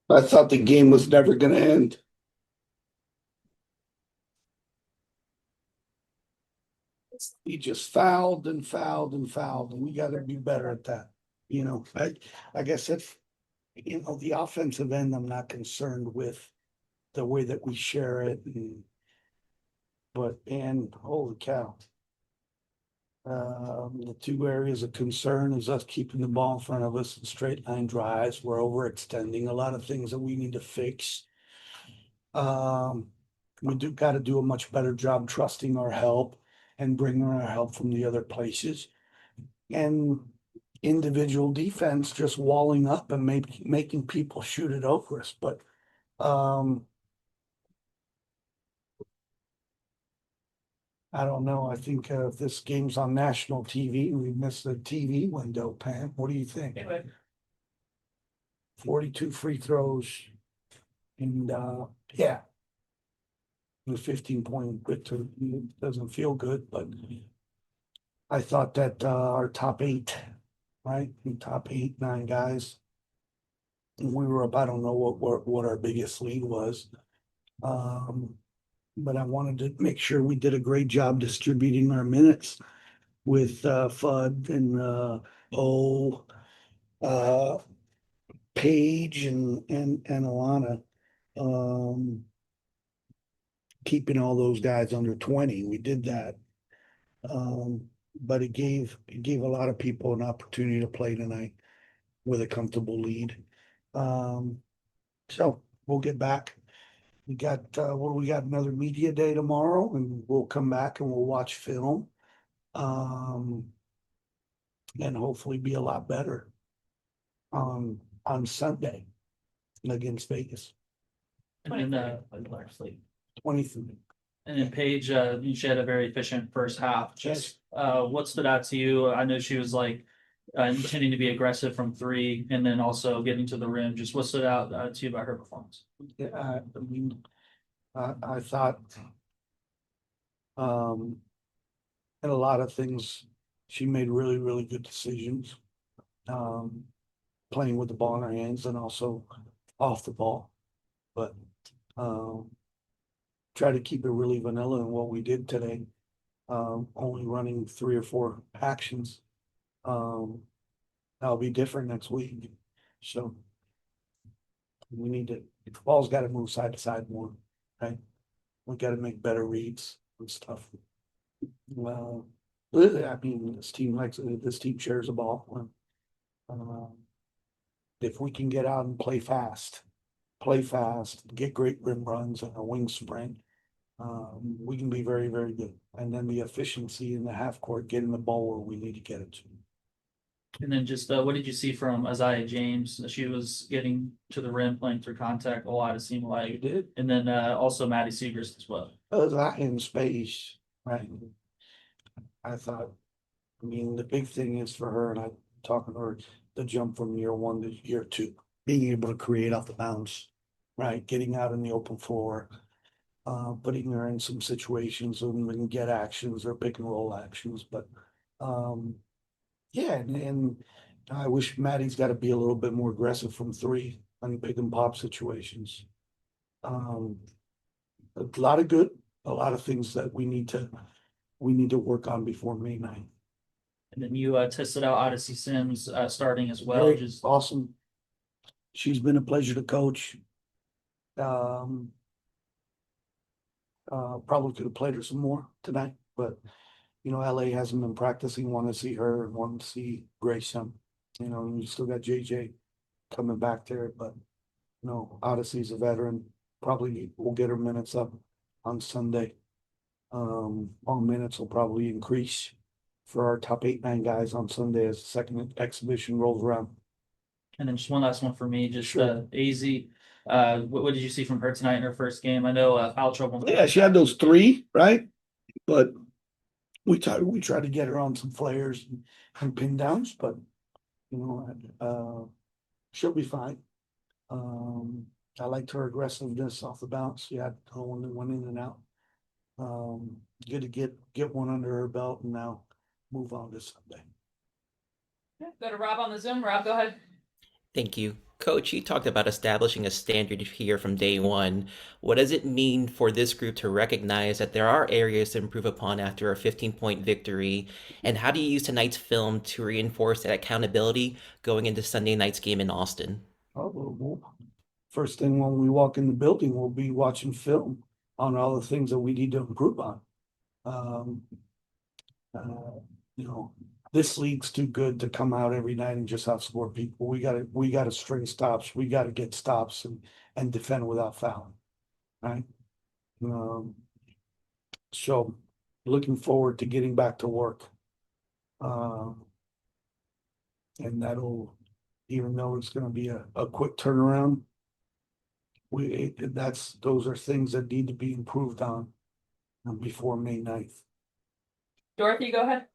I thought the game was never going to end. He just fouled and fouled and fouled, and we got to be better at that. I guess if the offensive end, I'm not concerned with the way that we share it, and holy cow, the two areas of concern is us keeping the ball in front of us in straight line drives. We're overextending a lot of things that we need to fix. Um, we do got to do a much better job trusting our help and bringing our help from the other places. And individual defense just walling up and making people shoot it over us. But I don't know. I think if this game's on national TV, we missed the TV window, Pam. What do you think? 42 free throws and yeah, the 15-point victory doesn't feel good, but I thought that our top eight, right? The top 8, 9 guys. We were up, I don't know what our biggest lead was. But I wanted to make sure we did a great job distributing our minutes with Fudd and O, uh, Paige and Alana. Um, Keeping all those guys under 20. We did that. But it gave a lot of people an opportunity to play tonight with a comfortable lead. Um, so we'll get back. We got we got another media day tomorrow, and we'll come back and we'll watch film. Um, and hopefully be a lot better on Sunday against Vegas. And then lastly, 23. and then Paige, she had a very efficient first half. Just what stood out to you? I know she was like intending to be aggressive from three, and then also getting to the rim. Just what stood out to you about her performance? Yeah, I mean, I thought in a lot of things she made really, really good decisions. Um, Playing with the ball in her hands and also off the ball. But um, try to keep it really vanilla in what we did today. Only running 3 or 4 actions. That'll be different next week. So we need to, the ball's got to move side to side more, right? We got to make better reads and stuff. Well, I mean, this team shares the ball. If we can get out and play fast, get great rim runs and a wing sprint, we can be very, very good. And then the efficiency in the half court, getting the ball where we need to get it to. And then just what did you see from Aziaha James? She was getting to the rim, playing through contact a lot. It seemed You like, did? and then also Maddy Siegrist as well. That in space, right? I thought, I mean, the big thing is for her, and I talking to her, the jump from year 1 to year 2, being able to create off the bounce, right? Getting out in the open floor, putting her in some situations when we can get actions or pick and roll actions. But yeah, and I wish Maddie's got to be a little bit more aggressive from 3 on pick and pop situations. Um, a lot of good, a lot of things that we need to work on before May 9th. And then you tested out Odyssey Sims starting as well. Great, Just awesome. She's been a pleasure to coach. Probably could have played her some more tonight, but LA hasn't been practicing. Want to see her and want to see Grayson. And you still got JJ coming back there, but Odyssey's a veteran. Probably will get her minutes up on Sunday. All minutes will probably increase for our top 8, 9 guys on Sunday as the second exhibition rolls around. and then just one last one for me. Just Sure. AZ. What did you see from her tonight in her first game? I know foul trouble. Yeah, she had those 3, right? But we tried to get her on some flares and pin downs, but you know, she'll be fine. I liked her aggressiveness off the bounce. She had no one that went in and out. Good to get one under her belt and now move on to Sunday. Go to Rob on the Zoom. Rob, go ahead. Thank you. Coach, you talked about establishing a standard here from day one. What does it mean for this group to recognize that there are areas to improve upon after a 15-point victory? And how do you use tonight's film to reinforce that accountability going into Sunday night's game in Austin? First thing when we walk in the building, we'll be watching film on all the things that we need to improve on. Um, you know, this league's too good to come out every night and just outscore people. We gotta string stops. We gotta get stops and defend without fouling, right? Um, so looking forward to getting back to work. And that'll, even though it's gonna be a quick turnaround, those are things that need to be improved on before May 9th. Dorothy, go ahead.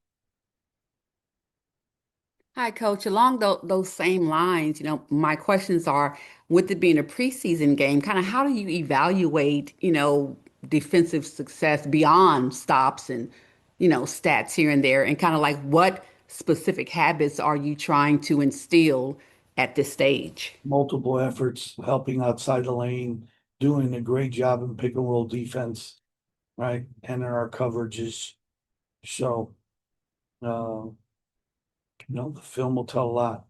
Hi, Coach. Along those same lines, my questions are, with it being a preseason game, kind of how do you evaluate, defensive success beyond stops and, stats here and there, and kind of like what specific habits are you trying to instill at this stage? Multiple efforts, helping outside the lane, doing a great job in pick and roll defense, right? And in our coverages. So, the film will tell a lot.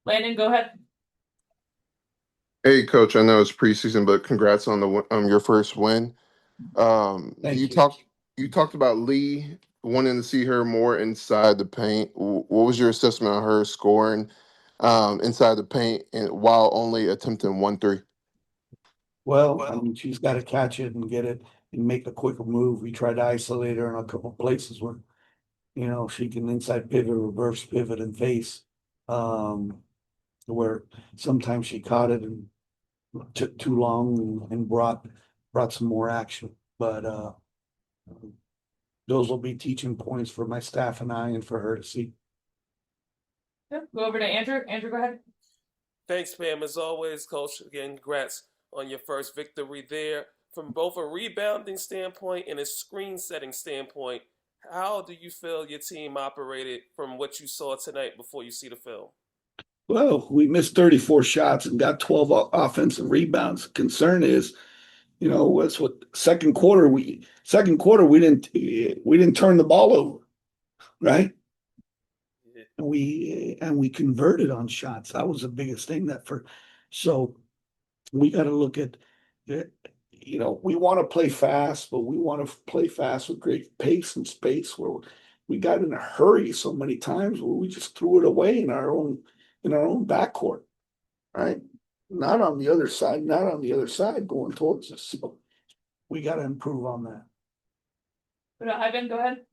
Landon, go ahead. Hey, Coach. I know it's preseason, but congrats on your first win. Thank you. You talked about Lee wanting to see her more inside the paint. What was your assessment on her scoring inside the paint and while only attempting 1 3? Well, I mean, she's got to catch it and get it and make a quicker move. We tried to isolate her in a couple of places where, she can inside pivot, reverse pivot, and face. Where sometimes she caught it and took too long and brought some more action. But those will be teaching points for my staff and I, and for her to see. Yep. Go over to Andrew. Andrew, go ahead. Thanks, Pam. As always, Coach, again, congrats on your first victory there. From both a rebounding standpoint and a screen setting standpoint, how do you feel your team operated from what you saw tonight before you see the film? Well, we missed 34 shots and got 12 offensive rebounds. Concern is, what's what second quarter we didn't turn the ball over, right? Yeah. And we converted on shots. That was the biggest thing so we got to look at it. We want to play fast, but we want to play fast with great pace and space, where we got in a hurry so many times where we just threw it away in our own backcourt, right? Not on the other side going towards us. So we got to improve on that. Ivan, go ahead.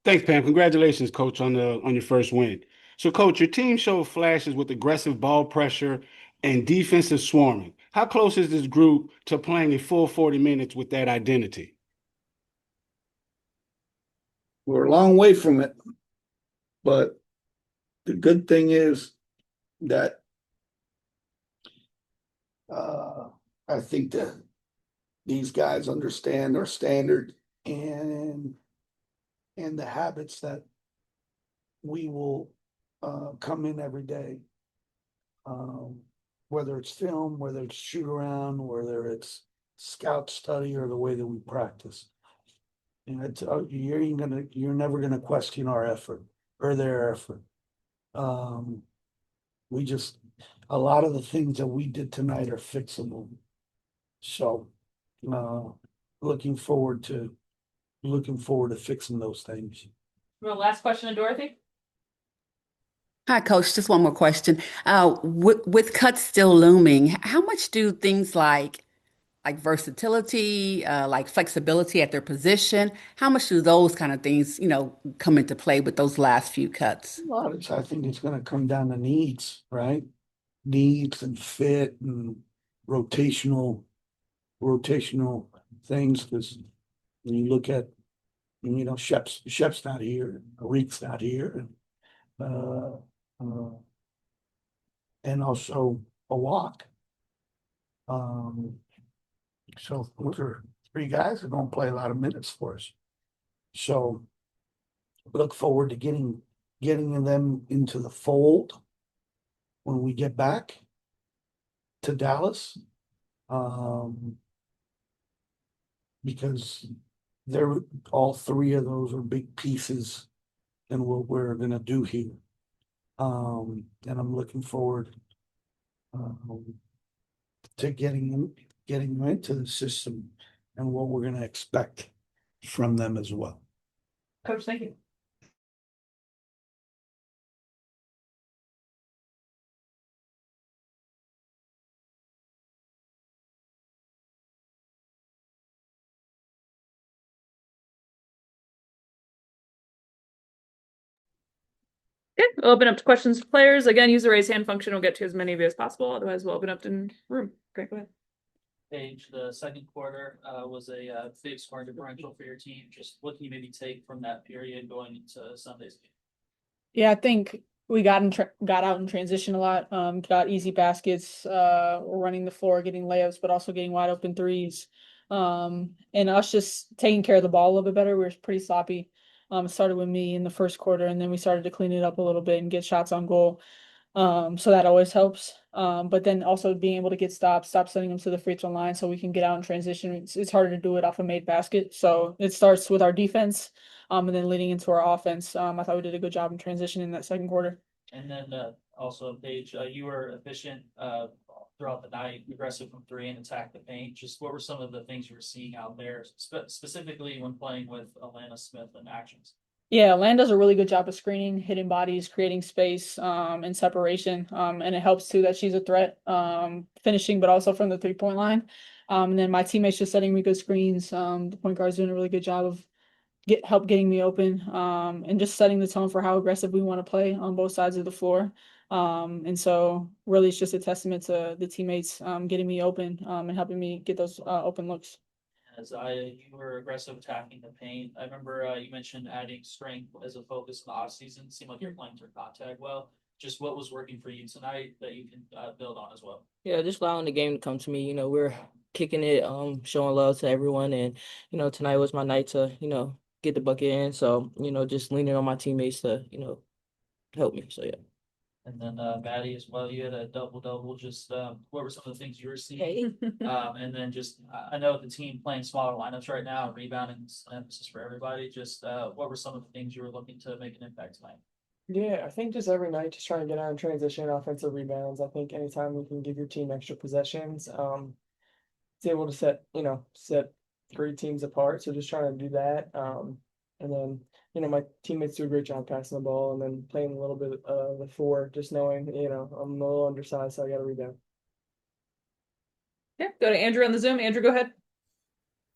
Thanks, Pam. Congratulations, Coach, on your first win. So, Coach, your team showed flashes with aggressive ball pressure and defensive swarming. How close is this group to playing a full 40 minutes with that identity? We're a long way from it, but the good thing is that I think that these guys understand our standard and the habits that we will come in every day. Whether it's film, whether it's shoot around, whether it's scout study, or the way that we practice. And you're never gonna question our effort or their effort. A lot of the things that we did tonight are fixable. So, looking forward to fixing those things. Well, last question to Dorothy. Hi, Coach. Just one more question. With cuts still looming, how much do things like versatility, like flexibility at their position, how much do those kind of things, come into play with those last few cuts? I think it's going to come down to needs, right? Needs and fit and rotational things. Because when you look at, Shep's not here, Reek's not here, and also a walk. So those are three guys that are going to play a lot of minutes for us. So look forward to getting them into the fold when we get back to Dallas. Because they're all three of those are big pieces in what we're gonna do here. And I'm looking forward to getting them into the system and what we're gonna expect from them as well. Coach, thank you. Okay, we'll open up to questions for players. Again, use the raise hand function. We'll get to as many of you as possible. Otherwise, we'll open up to room. Great, go ahead. Paige, the second quarter was a big scoring differential for your team. Just what can you maybe take from that period going into Sunday's game? Yeah, I think we got out in transition a lot. Got easy baskets. Running the floor, getting layups, but also getting wide open threes. And us just taking care of the ball a little bit better. We were pretty sloppy. It started with me in the first quarter, and then we started to clean it up a little bit and get shots on goal. So that always helps. But then also being able to get stop sending them to the free throw line so we can get out in transition. It's harder to do it off a made basket. So it starts with our defense, and then leading into our offense. I thought we did a good job in transition in that second quarter. And then also, Paige, you were efficient throughout the night, aggressive from three and attack the paint. Just what were some of the things you were seeing out there, specifically when playing with Alana Smith and actions? Yeah, Lan does a really good job of screening, hitting bodies, creating space, and separation. And it helps too that she's a threat, finishing, but also from the 3-point line. And then my teammates just setting me good screens. The point guard's doing a really good job of getting me open, and just setting the tone for how aggressive we want to play on both sides of the floor. And so really it's just a testament to the teammates getting me open and helping me get those open looks. You were aggressive attacking the paint. I remember you mentioned adding strength as a focus in the off season. Seemed like you're playing through contact well. Just what was working for you tonight that you can build on as well? Yeah, just allowing the game to come to me. We're kicking it, showing love to everyone, and tonight was my night to get the bucket in. So just leaning on my teammates to help me. So yeah. And then Maddy as well, you had a double. Just what were some of the things you were seeing? And then just I know the team playing smaller lineups right now, rebounding is an emphasis for everybody. Just what were some of the things you were looking to make an impact tonight? Yeah, I think just every night, just trying to get out in transition, offensive rebounds. I think anytime we can give your team extra possessions, it's able to set great teams apart. So just trying to do that. And then, my teammates do a great job passing the ball and then playing a little bit of the four, just knowing, I'm a little undersized, so I got to rebound. Yeah, go to Andrew on the Zoom. Andrew, go ahead.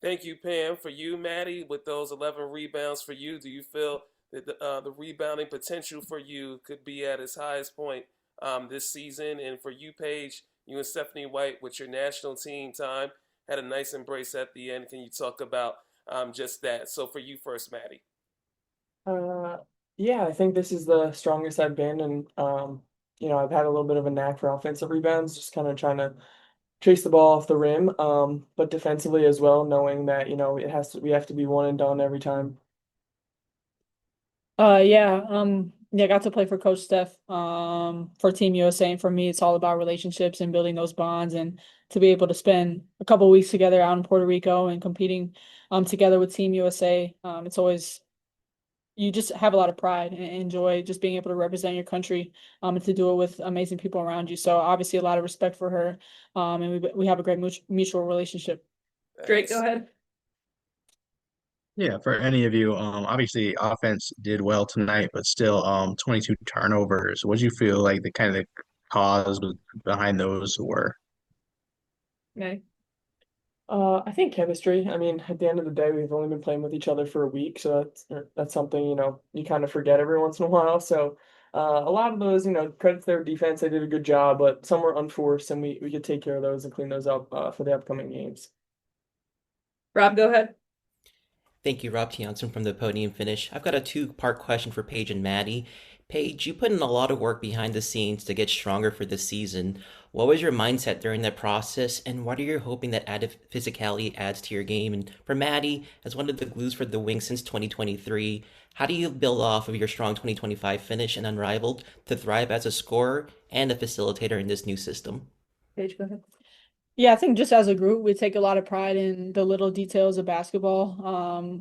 Thank you, Pam. For you, Maddy, with those 11 rebounds for you, do you feel that the rebounding potential for you could be at its highest point this season? And for you, Paige, you and Stephanie White with your national team time had a nice embrace at the end. Can you talk about just that? So for you first, Maddy. Yeah, I think this is the strongest I've been, and I've had a little bit of a knack for offensive rebounds, just kind of trying to chase the ball off the rim, but defensively as well, knowing that we have to be one and done every time. I got to play for Coach Steph, for Team USA, and for me, it's all about relationships and building those bonds, and to be able to spend a couple of weeks together out in Puerto Rico and competing, together with Team USA. It's always, you just have a lot of pride and enjoy just being able to represent your country, and to do it with amazing people around you. So obviously a lot of respect for her, and we have a great mutual relationship. Drake, go ahead. Yeah, for any of you, obviously offense did well tonight, but still, 22 turnovers. What do you feel like the kind of the cause behind those were? Okay. I think chemistry. I mean, at the end of the day, we've only been playing with each other for a week, so that's something you kind of forget every once in a while. So a lot of those, credit to their defense, they did a good job, but some were unforced, and we could take care of those and clean those up for the upcoming games. Rob, go ahead. Thank you, Rob Tianson from the Podium Finish. I've got a two-part question for Paige and Maddy. Paige, you put in a lot of work behind the scenes to get stronger for this season. What was your mindset during that process, and what are you hoping that added physicality adds to your game? And for Maddy, as one of the glues for the Wings since 2023, how do you build off of your strong 2025 finish and unrivaled to thrive as a scorer and a facilitator in this new system? Paige, go ahead. Yeah, I think just as a group, we take a lot of pride in the little details of basketball.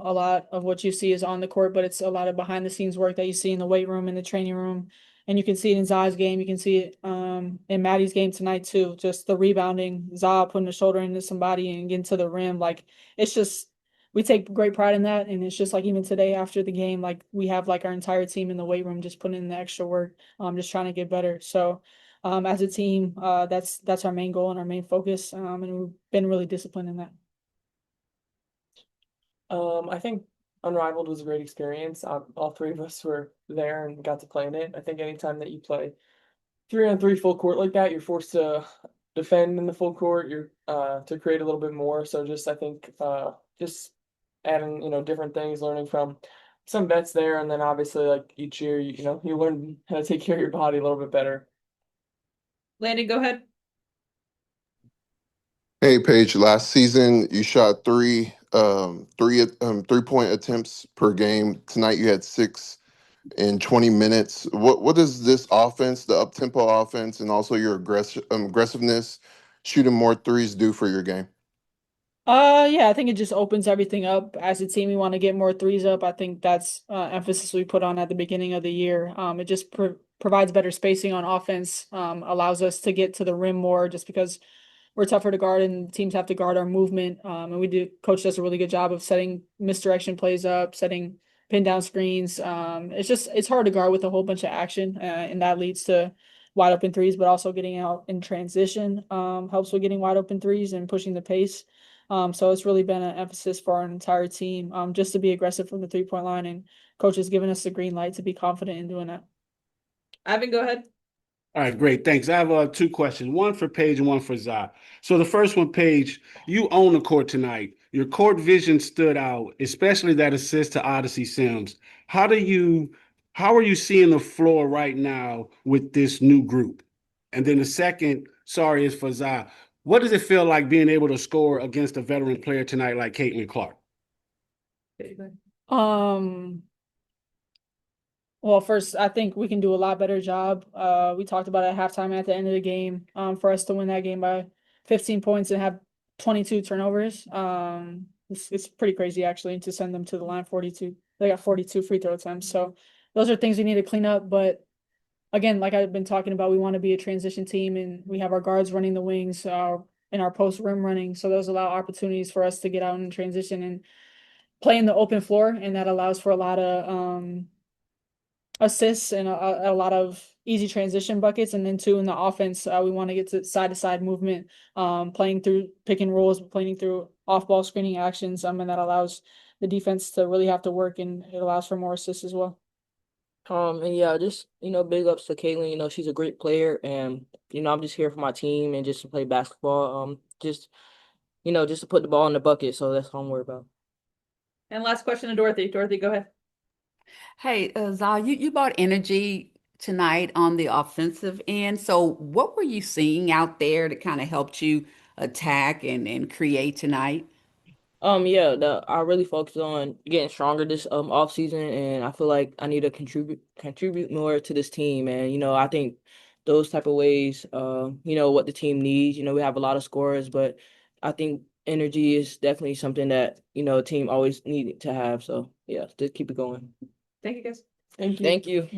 A lot of what you see is on the court, but it's a lot of behind the scenes work that you see in the weight room, in the training room. And you can see it in Za's game. You can see it in Maddy's game tonight too. Just the rebounding, Za putting a shoulder into somebody and getting to the rim. Like it's just we take great pride in that. And it's just like even today after the game, like we have like our entire team in the weight room just putting in the extra work, just trying to get better. So as a team, that's our main goal and our main focus. And we've been really disciplined in that. I think Unrivaled was a great experience. All three of us were there and got to play in it. I think anytime that you play 3-on-3 full court like that, you're forced to defend in the full court. You're to create a little bit more. So just I think just adding different things, learning from some bets there, and then obviously like each year you learn how to take care of your body a little bit better. Landon, go ahead. Hey, Paige, last season you shot 3-point attempts per game. Tonight you had 6 in 20 minutes. What does this offense, the up-tempo offense, and also your aggressiveness, shooting more threes do for your game? Yeah, I think it just opens everything up. As a team, we want to get more threes up. I think that's emphasis we put on at the beginning of the year. It just provides better spacing on offense, allows us to get to the rim more just because we're tougher to guard and teams have to guard our movement. And coach does a really good job of setting misdirection plays up, setting pin down screens. It's hard to guard with a whole bunch of action, and that leads to wide open threes, but also getting out in transition helps with getting wide open threes and pushing the pace. So it's really been an emphasis for our entire team, just to be aggressive from the 3-point line, and coach has given us the green light to be confident in doing that. Ivan, go ahead. All right, great. Thanks. I have 2 questions, one for Paige and one for Za. So the first one, Paige, you own the court tonight. Your court vision stood out, especially that assist to Odyssey Sims. How are you seeing the floor right now with this new group? And then the second, sorry, is for Za. What does it feel like being able to score against a veteran player tonight like Caitlin Clark? Well, first, I think we can do a lot better job. We talked about it at halftime at the end of the game, for us to win that game by 15 points and have 22 turnovers. It's pretty crazy actually to send them to the line 42. They got 42 free throw attempts. So those are things we need to clean up. But again, like I've been talking about, we want to be a transition team, and we have our guards running the wings, and our post rim running. So those allow opportunities for us to get out in transition and play in the open floor, and that allows for a lot of assists and a lot of easy transition buckets. And then too in the offense, we want to get to side movement, playing through pick and rolls, playing through off ball screening actions, and that allows the defense to really have to work, and it allows for more assists as well. And yeah, just big ups to Caitlin. She's a great player, and I'm just here for my team and just to play basketball. Just to put the ball in the bucket. So that's all I'm worried about. And last question to Dorothy. Dorothy, go ahead. Hey, Za, you brought energy tonight on the offensive end. So what were you seeing out there that kind of helped you attack and create tonight? Yeah, I really focused on getting stronger this off season, and I feel like I need to contribute more to this team. And I think those type of ways, what the team needs. We have a lot of scorers, but I think energy is definitely something that a team always need to have. So yeah, just keep it going. Thank you, guys. Thank you. Thank you.